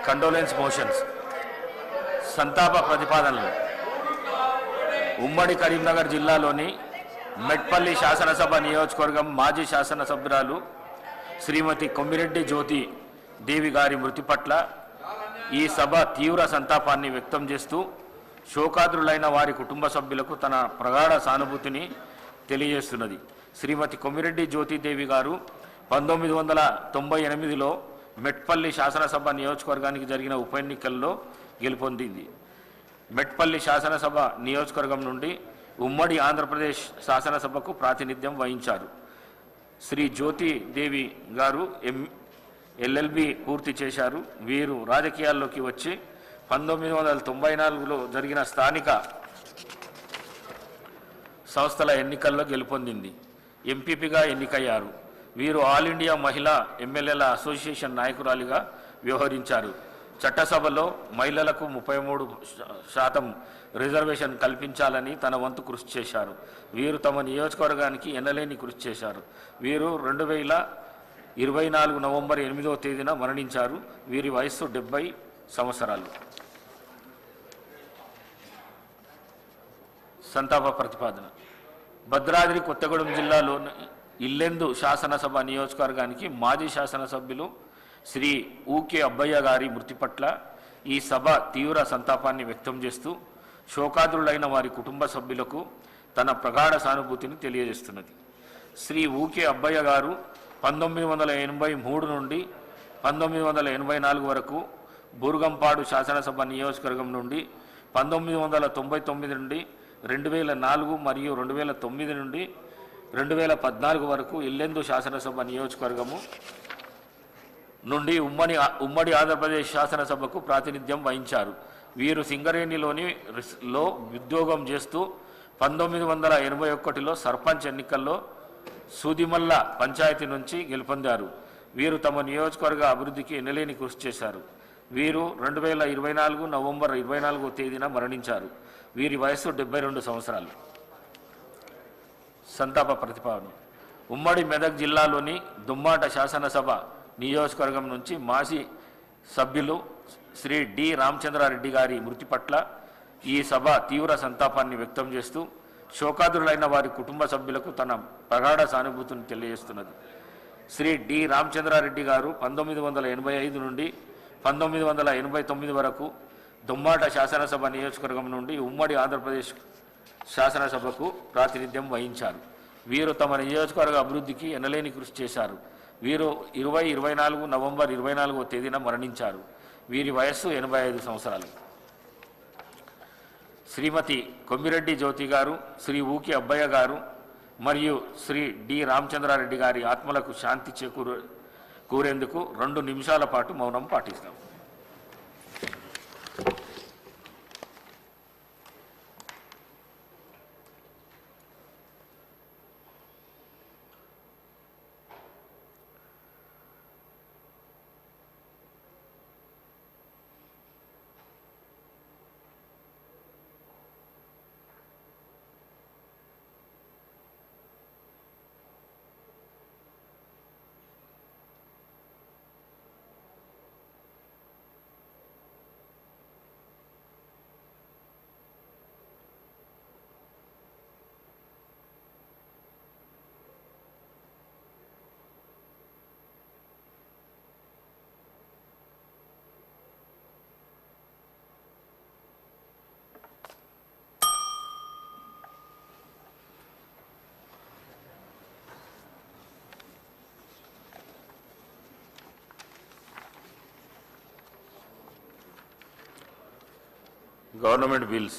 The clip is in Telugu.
కండోలెన్స్ మోషన్స్ సంతాప ప్రతిపాదనలు ఉమ్మడి కరీంనగర్ జిల్లాలోని మెట్పల్లి శాసనసభ నియోజకవర్గం మాజీ శాసనసభ్యురాలు శ్రీమతి కొమ్మిరెడ్డి జ్యోతి దేవి గారి మృతి పట్ల ఈ సభ తీవ్ర సంతాపాన్ని వ్యక్తం చేస్తూ శోకాద్రులైన వారి కుటుంబ సభ్యులకు తన ప్రగాఢ సానుభూతిని తెలియజేస్తున్నది. శ్రీమతి కొమ్మిరెడ్డి జ్యోతిదేవి గారు 1998లో మెట్పల్లి శాసనసభ నియోజకవర్గానికి జరిగిన ఉప ఎన్నికల్లో గెలుపొందింది. మెట్పల్లి శాసనసభ నియోజకవర్గం నుండి ఉమ్మడి ఆంధ్రప్రదేశ్ శాసనసభకు ప్రాతినిధ్యం వహించారు. శ్రీ జ్యోతిదేవి గారు LLB పూర్తి చేశారు. వీరు రాజకీయాల్లోకి వచ్చి 1994లో జరిగిన స్థానిక సంస్థల ఎన్నికల్లో గెలుపొందింది. ఎంపీపీగా ఎన్నికయ్యారు. వీరు ఆల్ ఇండియా మహిళా ఎమ్మెల్యేల అసోసియేషన్ నాయకురాలిగా వ్యవహరించారు. చట్టసభలో మహిళలకు 33% రిజర్వేషన్ కల్పించాలని తన వంతు కృషి చేశారు. వీరు తమ నియోజకవర్గానికి ఎనలేని కృషి చేశారు. వీరు 2024 నవంబర్ 8వ తేదీన మరణించారు. వీరి వయస్సు 70 సంవత్సరాలు. సంతాప ప్రతిపాదన భద్రాద్రి కొత్తగూడెం జిల్లాలోని ఇల్లెందు శాసనసభ నియోజకవర్గానికి మాజీ శాసనసభ్యులు శ్రీ ఊకే అబ్బయ్య గారి మృతి పట్ల ఈ సభ తీవ్ర సంతాపాన్ని వ్యక్తం చేస్తూ శోకాద్రులైన వారి కుటుంబ సభ్యులకు తన ప్రగాఢ సానుభూతిని తెలియజేస్తున్నది. శ్రీ ఊకే అబ్బయ్య గారు 1983 నుండి 1984 వరకు బూర్గంపాడు శాసనసభ నియోజకవర్గం నుండి 1999 నుండి 2004 మరియు 2009 నుండి 2014 వరకు ఇల్లెందు శాసనసభ నియోజకవర్గము నుండి ఉమ్మడి ఆంధ్రప్రదేశ్ శాసనసభకు ప్రాతినిధ్యం వహించారు. వీరు సింగరేణిలో ఉద్యోగం చేస్తూ 1981లో సర్పంచ్ ఎన్నికల్లో సూదిమల్ల పంచాయతీ నుంచి గెలుపొందారు. వీరు తమ నియోజకవర్గ అభివృద్ధికి ఎనలేని కృషి చేశారు. వీరు 2024 నవంబర్ 24వ తేదీన మరణించారు. వీరి వయస్సు 72 సంవత్సరాలు. సంతాప ప్రతిపాదన ఉమ్మడి మెదక్ జిల్లాలోని దుమ్మాట శాసనసభ నియోజకవర్గం నుంచి మాజీ సభ్యులు శ్రీ డి రామచంద్రారెడ్డి గారి మృతి పట్ల ఈ సభ తీవ్ర సంతాపాన్ని వ్యక్తం చేస్తూ శోకాదురులైన వారి కుటుంబ సభ్యులకు తన ప్రగాఢ సానుభూతిని తెలియజేస్తున్నది. శ్రీ డి రామచంద్రారెడ్డి గారు 1985 నుండి 1989 వరకు దుమ్మాట శాసనసభ నియోజకవర్గం నుండి ఉమ్మడి ఆంధ్రప్రదేశ్ శాసనసభకు ప్రాతినిధ్యం వహించారు. వీరు తమ నియోజకవర్గ అభివృద్ధికి ఎనలేని కృషి చేశారు. వీరు 2024 నవంబర్ 24వ తేదీన మరణించారు. వీరి వయస్సు 85 సంవత్సరాలు. శ్రీమతి కొమ్మిరెడ్డి జ్యోతి గారు, శ్రీ ఊకి అబ్బయ్య గారు మరియు శ్రీ డి రామచంద్రారెడ్డి గారి ఆత్మలకు శాంతి కూరేందుకు 2 నిమిషాల పాటు మౌనం పాటిస్తాం. Government bills.